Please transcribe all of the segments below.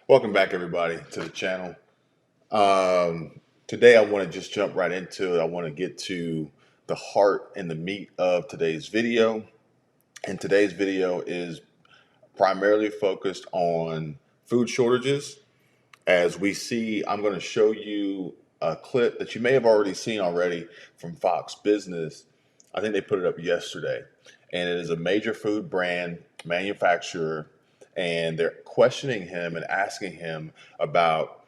Welcome back, everybody, to the channel. Today, I want to just jump right into it. I want to get to the heart and the meat of today's video. And today's video is primarily focused on food shortages. As we see, I'm going to show you a clip that you may have already seen already from Fox Business. I think they put it up yesterday. And it is a major food brand manufacturer, and they're questioning him and asking him about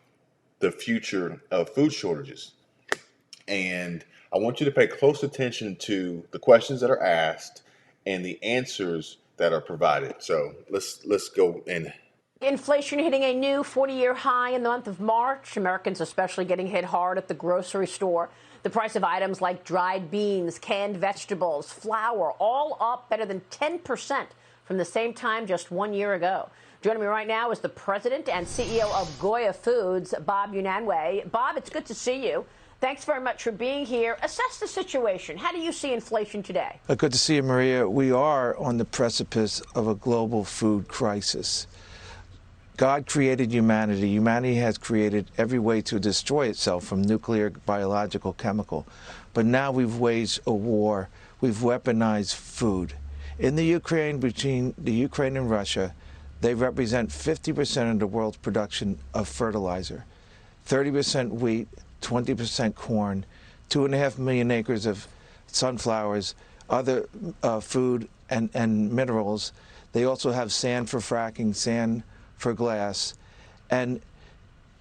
the future of food shortages. And I want you to pay close attention to the questions that are asked and the answers that are provided. So let's go in. Inflation hitting a new 40-year high in the month of March. Americans especially getting hit hard at the grocery store. The price of items like dried beans, canned vegetables, flour, all up better than 10% from the same time just 1 year ago. Joining me right now is the president and CEO of Goya Foods, Bob Unanue. Bob, it's good to see you. Thanks very much for being here. Assess the situation. How do you see inflation today? Good to see you, Maria. We are on the precipice of a global food crisis. God created humanity. Humanity has created every way to destroy itself, from nuclear, biological, chemical. But now we've waged a war. We've weaponized food. In the Ukraine, between the Ukraine and Russia, they represent 50% of the world's production of fertilizer, 30% wheat, 20% corn, 2.5 million acres of sunflowers, other food and minerals. They also have sand for fracking, sand for glass. And,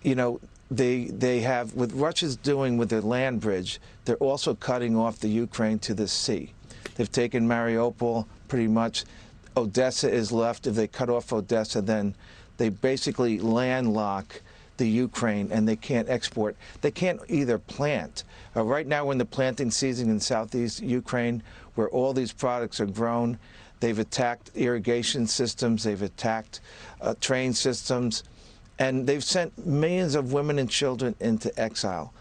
you know, they have, with Russia's doing with their land bridge, they're also cutting off the Ukraine to the sea. They've taken Mariupol pretty much. Odessa is left. If they cut off Odessa, then they basically landlock the Ukraine, and they can't export. They can't either plant. Right now, we're in the planting season in southeast Ukraine, where all these products are grown. They've attacked irrigation systems. They've attacked train systems. And they've sent millions of women and children into exile.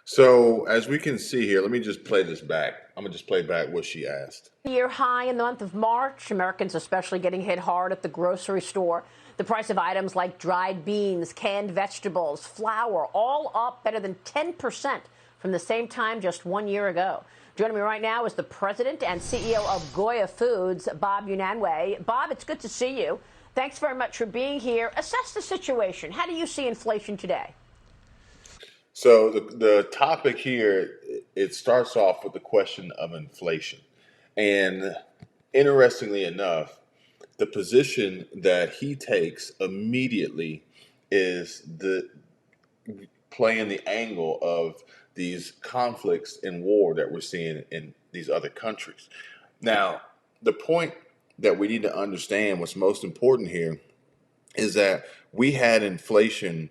So as we can see here, let me just play this back. I'm gonna just play back what she asked. Year high in the month of March. Americans especially getting hit hard at the grocery store. The price of items like dried beans, canned vegetables, flour, all up better than 10% from the same time just 1 year ago. Joining me right now is the president and CEO of Goya Foods, Bob Unanue. Bob, it's good to see you. Thanks very much for being here. Assess the situation. How do you see inflation today? So the topic here, it starts off with the question of inflation. And interestingly enough, the position that he takes immediately is the playing the angle of these conflicts and war that we're seeing in these other countries. Now, the point that we need to understand, what's most important here, is that we had inflation,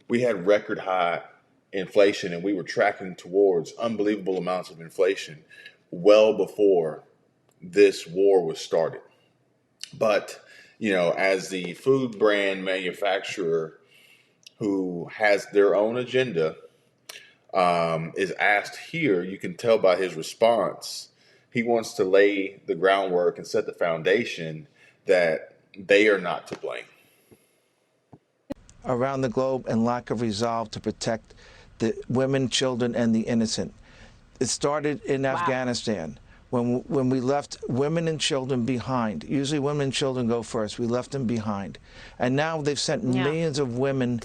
we had record high inflation, and we were tracking towards unbelievable amounts of inflation well before this war was started. But, you know, as the food brand manufacturer who has their own agenda is asked here, you can tell by his response, he wants to lay the groundwork and set the foundation that they are not to blame. Around the globe, and lack of resolve to protect the women, children, and the innocent. It started in Afghanistan. When we left women and children behind. Usually women and children go first. We left them behind. And now they've sent millions of women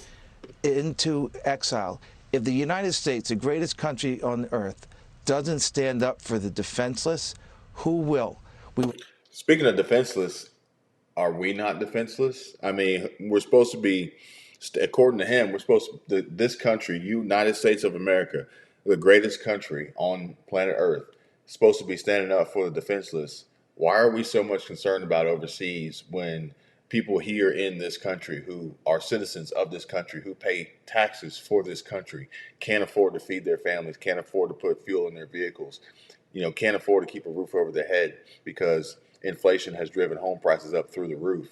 into exile. If the United States, the greatest country on earth, doesn't stand up for the defenseless, who will? Speaking of defenseless, are we not defenseless? I mean, we're supposed to be, according to him, we're supposed to, this country, United States of America, the greatest country on planet Earth, supposed to be standing up for the defenseless. Why are we so much concerned about overseas when people here in this country who are citizens of this country, who pay taxes for this country, can't afford to feed their families, can't afford to put fuel in their vehicles, you know, can't afford to keep a roof over their head because inflation has driven home prices up through the roof?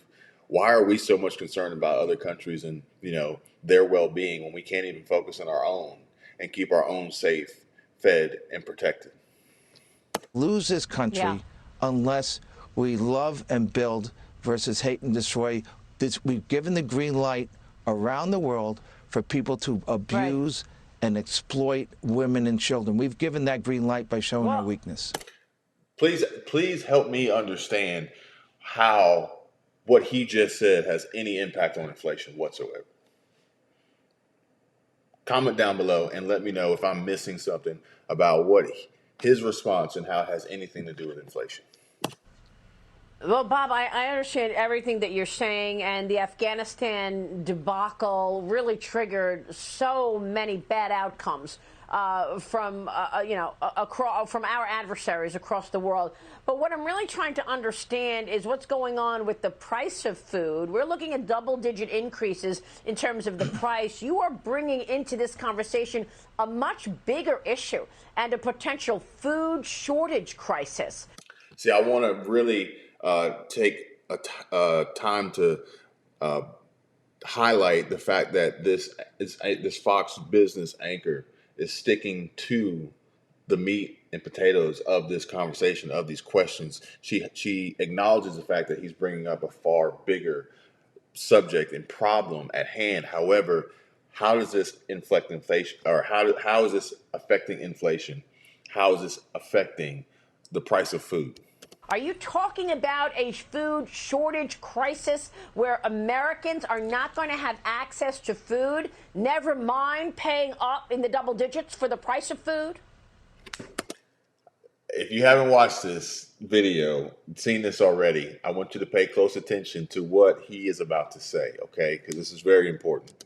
Why are we so much concerned about other countries and, you know, their well-being when we can't even focus on our own and keep our own safe, fed, and protected? Lose this country unless we love and build versus hate and destroy we've given the green light around the world for people to abuse and exploit women and children. We've given that green light by showing our weakness. Please help me understand how what he just said has any impact on inflation whatsoever. Comment down below and let me know if I'm missing something about what his response and how it has anything to do with inflation. Well, Bob, I understand everything that you're saying, and the Afghanistan debacle really triggered so many bad outcomes from our adversaries across the world. But what I'm really trying to understand is what's going on with the price of food. We're looking at double-digit increases in terms of the price. You are bringing into this conversation a much bigger issue and a potential food shortage crisis. See, I want to really take time to highlight the fact that this Fox Business anchor is sticking to the meat and potatoes of this conversation, of these questions. She acknowledges the fact that he's bringing up a far bigger subject and problem at hand. However, how does this inflect inflation, or how is this affecting inflation? How is this affecting the price of food? Are you talking about a food shortage crisis where Americans are not going to have access to food, never mind paying up in the double digits for the price of food? If you haven't watched this video, seen this already, I want you to pay close attention to what he is about to say, okay? Because this is very important.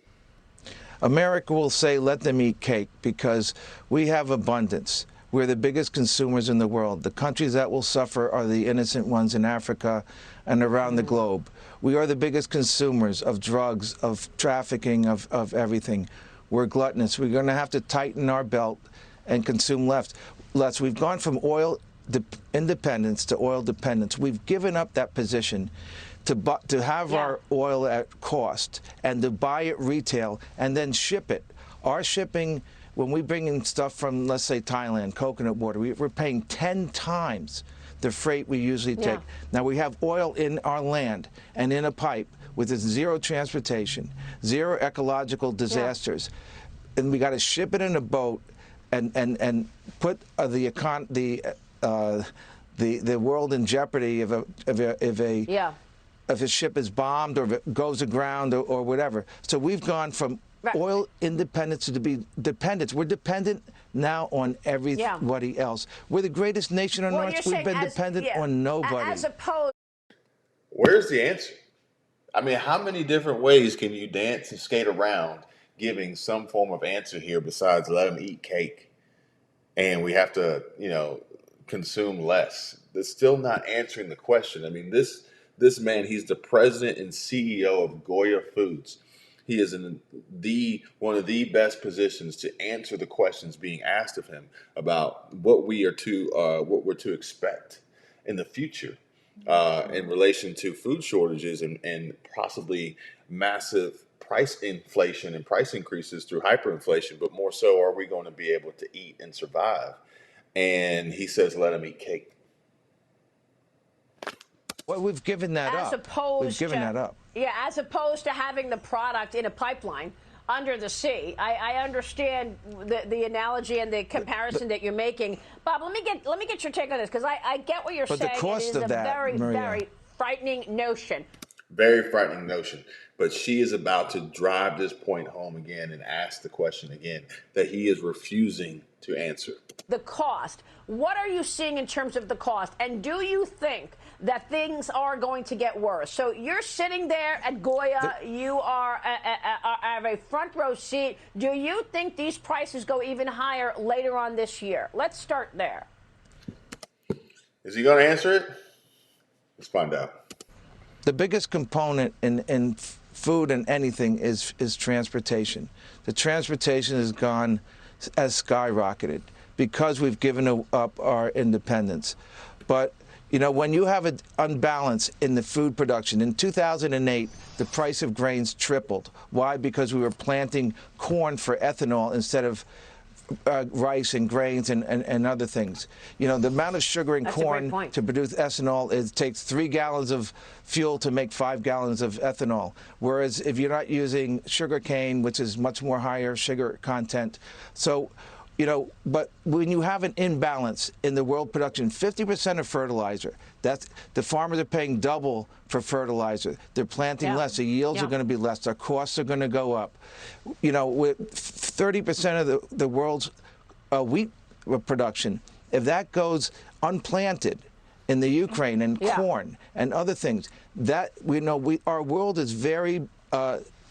America will say, let them eat cake, because we have abundance. We're the biggest consumers in the world. The countries that will suffer are the innocent ones in Africa and around the globe. We are the biggest consumers of drugs, of trafficking, of everything. We're gluttonous. We're going to have to tighten our belt and consume less. We've gone from oil independence to oil dependence. We've given up that position to have our oil at cost and to buy it retail and then ship it. Our shipping, when we bring in stuff from, let's say, Thailand, coconut water, we're paying 10 times the freight we usually take. Now, we have oil in our land and in a pipe with zero transportation, zero ecological disasters, and we got to ship it in a boat and put the world in jeopardy if a ship is bombed or if it goes aground or whatever. So we've gone from oil independence to be dependent. We're dependent now on everybody else. We're the greatest nation on earth. We've been dependent on nobody. As opposed. Where's the answer? I mean, how many different ways can you dance and skate around giving some form of answer here besides let them eat cake and we have to, consume less? That's still not answering the question. I mean, this man, he's the president and CEO of Goya Foods. He is in one of the best positions to answer the questions being asked of him about what we're to expect in the future in relation to food shortages and possibly massive price inflation and price increases through hyperinflation. But more so, are we going to be able to eat and survive? And he says, let him eat cake. Well, we've given that up. We've given that up. Yeah, as opposed to having the product in a pipeline under the sea. I understand the analogy and the comparison that you're making. Bob, let me get your take on this, because I get what you're saying. But the cost of that, very, very frightening notion. Very frightening notion. But she is about to drive this point home again and ask the question again that he is refusing to answer. The cost. What are you seeing in terms of the cost? And do you think that things are going to get worse? So you're sitting there at Goya. You have a front row seat. Do you think these prices go even higher later on this year? Let's start there. Is he going to answer it? Let's find out. The biggest component in food and anything is transportation. The transportation has skyrocketed because we've given up our independence. But when you have an unbalance in the food production, in 2008, the price of grains tripled. Why? Because we were planting corn for ethanol instead of rice and grains and other things. You know, the amount of sugar in That's a great corn point. to produce ethanol, it takes 3 gallons of fuel to make 5 gallons of ethanol. Whereas if you're not using sugar cane, which is much more higher sugar content. So, you know, but when you have an imbalance in the world production, 50% of fertilizer, that's the farmers are paying double for fertilizer. They're planting less. The yields are going to be less. Their costs are going to go up. You know, with 30% of the world's wheat production, if that goes unplanted in the Ukraine and corn and other things, that we know our world is very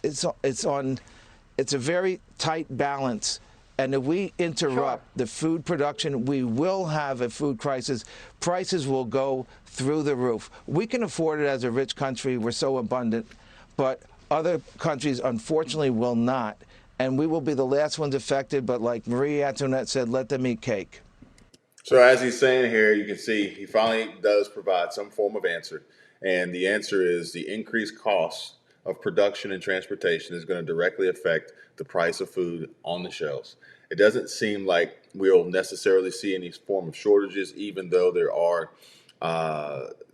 it's a very tight balance. And if we interrupt the food production, we will have a food crisis. Prices will go through the roof. We can afford it as a rich country. We're so abundant. But other countries, unfortunately, will not. And we will be the last ones affected. But like Marie Antoinette said, let them eat cake. So as he's saying here, you can see he finally does provide some form of answer, and the answer is the increased cost of production and transportation is going to directly affect the price of food on the shelves. It doesn't seem like we'll necessarily see any form of shortages, even though there are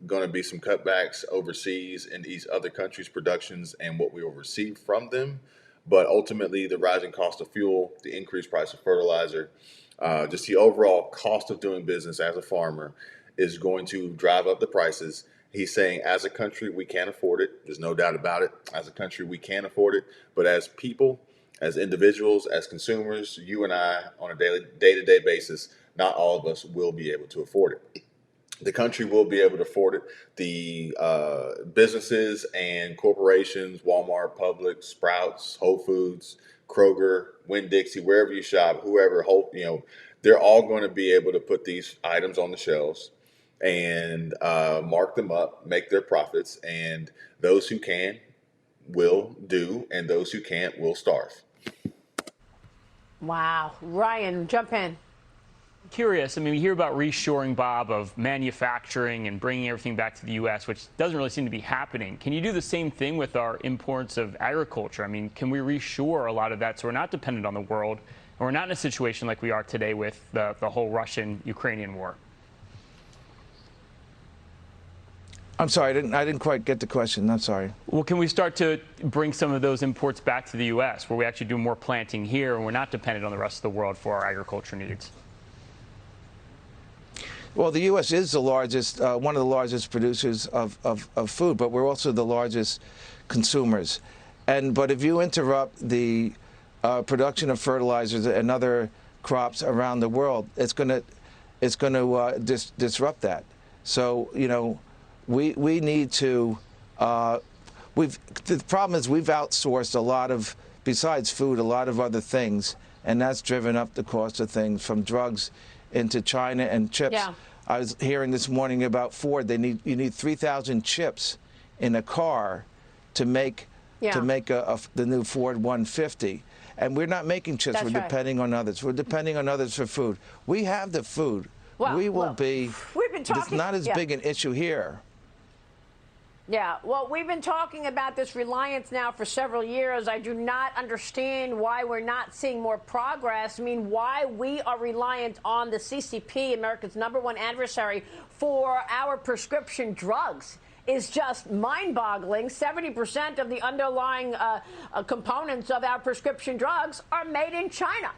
going to be some cutbacks overseas in these other countries' productions and what we will receive from them. But ultimately, the rising cost of fuel, the increased price of fertilizer, just the overall cost of doing business as a farmer is going to drive up the prices. He's saying, as a country, we can't afford it. There's no doubt about it. As a country, we can't afford it. But as people, as individuals, as consumers, you and I, on a daily, day-to-day basis, not all of us will be able to afford it. The country will be able to afford it. The businesses and corporations, Walmart, Publix, Sprouts, Whole Foods, Kroger, Winn-Dixie, wherever you shop, whoever, they're all going to be able to put these items on the shelves and mark them up, make their profits, and those who can will do, and those who can't will starve. Wow. Ryan, jump in. Curious. I mean, we hear about reshoring, Bob, of manufacturing and bringing everything back to the U.S., which doesn't really seem to be happening. Can you do the same thing with our imports of agriculture? I mean, can we reshore a lot of that so we're not dependent on the world and we're not in a situation like we are today with the whole Russian-Ukrainian war? I'm sorry, I didn't quite get the question. I'm sorry. Well, can we start to bring some of those imports back to the U.S., where we actually do more planting here and we're not dependent on the rest of the world for our agriculture needs? Well, the U.S. is the largest, one of the largest producers of food, but we're also the largest consumers. But if you interrupt the production of fertilizers and other crops around the world, it's going to disrupt that. So, you know, we need to. The problem is we've outsourced a lot of, besides food, a lot of other things, and that's driven up the cost of things, from drugs into China and chips. Yeah. I was hearing this morning about Ford. You need 3,000 chips in a car to make the new Ford 150. And we're not making chips. That's we're right. depending on others. We're depending on others for food. We have the food. Well, we will look, be. we've been talking, it's not as big an issue here. Yeah, well, we've been talking about this reliance now for several years. I do not understand why we're not seeing more progress. I mean, why we are reliant on the CCP, America's #1 adversary, for our prescription drugs is just mind-boggling. 70% of the underlying components of our prescription drugs are made in China.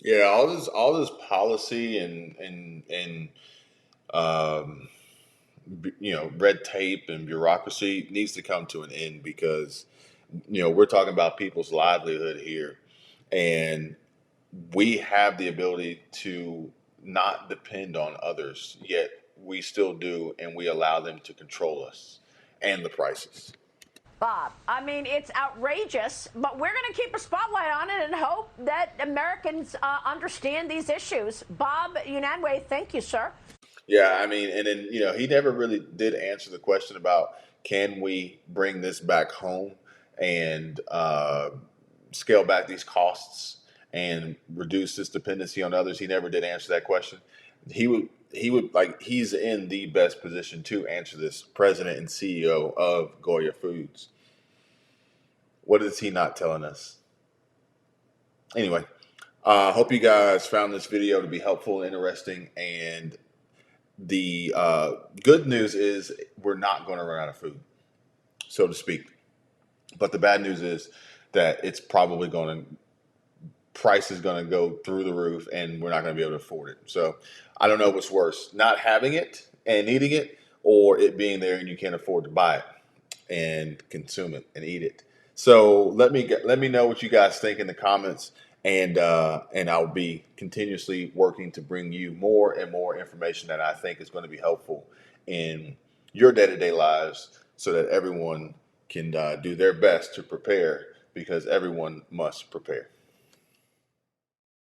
Yeah, all this policy and red tape and bureaucracy needs to come to an end, because we're talking about people's livelihood here, and we have the ability to not depend on others, yet we still do, and we allow them to control us and the prices. Bob, I mean, it's outrageous, but we're going to keep a spotlight on it and hope that Americans understand these issues. Bob Unanue, thank you, sir. Yeah, I mean, and then he never really did answer the question about, can we bring this back home and scale back these costs and reduce this dependency on others. He never did answer that question. He would like, he's in the best position to answer this, president and CEO of Goya Foods. What is he not telling us? Anyway, Hope you guys found this video to be helpful and interesting. And the good news is we're not going to run out of food, so to speak. But the bad news is that it's probably going to price is going to go through the roof, and we're not going to be able to afford it. So I don't know what's worse: not having it and needing it, or it being there and you can't afford to buy it and consume it and eat it. So let me know what you guys think in the comments, and I'll be continuously working to bring you more and more information that I think is going to be helpful in your day-to-day lives, so that everyone can do their best to prepare, because everyone must prepare.